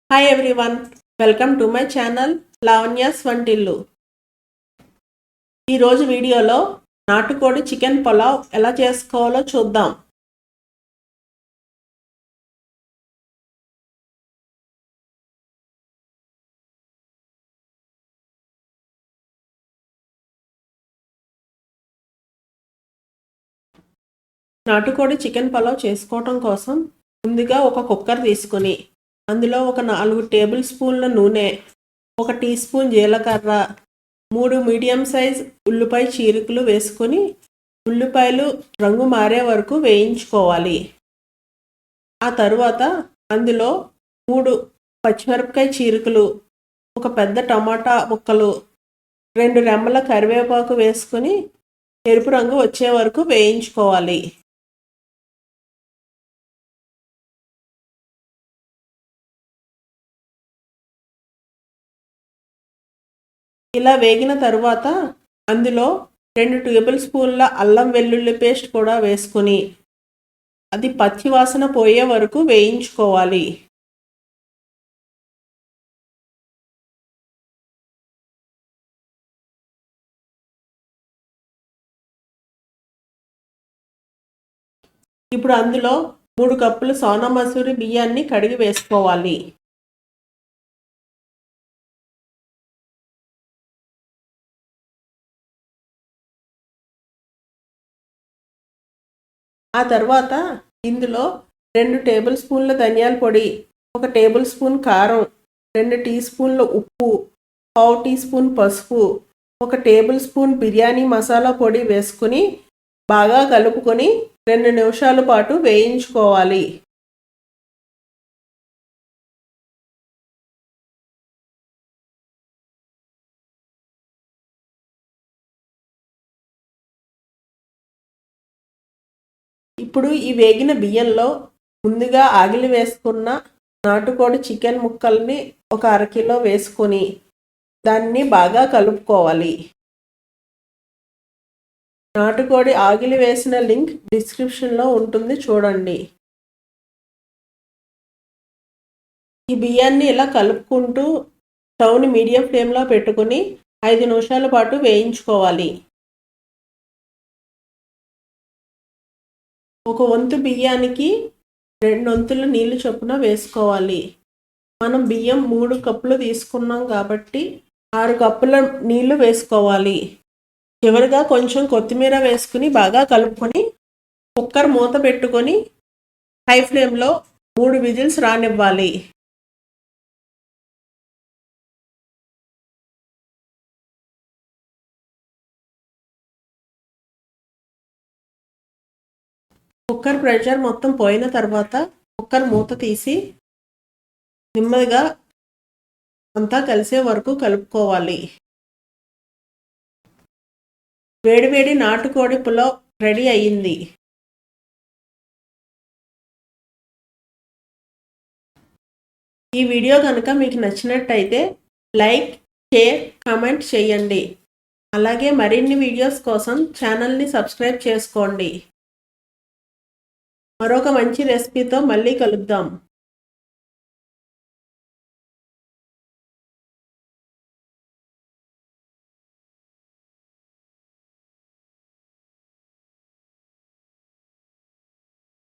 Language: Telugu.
Hi everyone, welcome to my channel Lavanya's వంటిల్లు. ఈ రోజు వీడియోలో నాటుకోడి చికెన్ పులావ్ ఎలా చేసుకోవాలో చూద్దాం. నాటుకోడి చికెన్ పులావ్ చేసుకోవడం కోసం ముందుగా ఒక కుక్కర్ తీసుకొని అందులో ఒక 4 టేబుల్ స్పూన్ల నూనె, 1 టీ స్పూన్ జీలకర్ర, 3 మీడియం సైజ్ ఉల్లిపాయ చీలికలు వేసుకొని ఉల్లిపాయలు రంగు మారే వరకు వేయించుకోవాలి. ఆ తరువాత అందులో 3 పచ్చిమిరపకాయ చీలికలు, ఒక పెద్ద టమాటా ముక్కలు, 2 రెమ్మల కరివేపాకు వేసుకొని ఎరుపు రంగు వచ్చే వరకు వేయించుకోవాలి. ఇలా వేగిన తరువాత అందులో 2 టేబుల్ స్పూన్ల అల్లం వెల్లుల్లి పేస్ట్ కూడా వేసుకొని అది పచ్చి వాసన పోయే వరకు వేయించుకోవాలి. ఇప్పుడు అందులో 3 కప్పులు సోనా మసూరి బియ్యాన్ని కడిగి వేసుకోవాలి. ఆ తర్వాత ఇందులో 2 టేబుల్ స్పూన్ల ధనియాల పొడి, 1 టేబుల్ స్పూన్ కారం, 2 టీ స్పూన్ల ఉప్పు, 1/2 టీ స్పూన్ పసుపు, 1 టేబుల్ స్పూన్ బిర్యానీ మసాలా పొడి వేసుకుని బాగా కలుపుకొని 2 నిమిషాల పాటు వేయించుకోవాలి. ఇప్పుడు ఈ వేగిన బియ్యంలో ముందుగా ఆగిలి వేసుకున్న నాటుకోడి చికెన్ ముక్కల్ని ఒక 1/2 కిలో వేసుకొని దాన్ని బాగా కలుపుకోవాలి. నాటుకోడి ఆగిలి వేసిన లింక్ డిస్క్రిప్షన్లో ఉంటుంది, చూడండి. ఈ బియ్యాన్ని ఇలా కలుపుకుంటూ స్టవ్ని మీడియం ఫ్లేమ్లో పెట్టుకుని 5 నిమిషాల పాటు వేయించుకోవాలి. ఒక వంతు బియ్యానికి 2 వంతుల నీళ్లు చొప్పున వేసుకోవాలి. మనం బియ్యం 3 కప్పులు తీసుకున్నాం కాబట్టి 6 కప్పుల నీళ్లు వేసుకోవాలి. చివరిగా కొంచెం కొత్తిమీర వేసుకుని బాగా కలుపుకొని కుక్కర్ మూత పెట్టుకొని హై ఫ్లేమ్లో 3 విజిల్స్ రానివ్వాలి. కుక్కర్ ప్రెషర్ మొత్తం పోయిన తర్వాత కుక్కర్ మూత తీసి నెమ్మదిగా అంతా కలిసే వరకు కలుపుకోవాలి. వేడివేడి నాటుకోడి పులావ్ రెడీ అయ్యింది. ఈ వీడియో కనుక మీకు నచ్చినట్టయితే లైక్, షేర్, కామెంట్ చేయండి. అలాగే మరిన్ని వీడియోస్ కోసం ఛానల్ని సబ్స్క్రైబ్ చేసుకోండి. మరొక మంచి రెసిపీతో మళ్ళీ కలుద్దాం.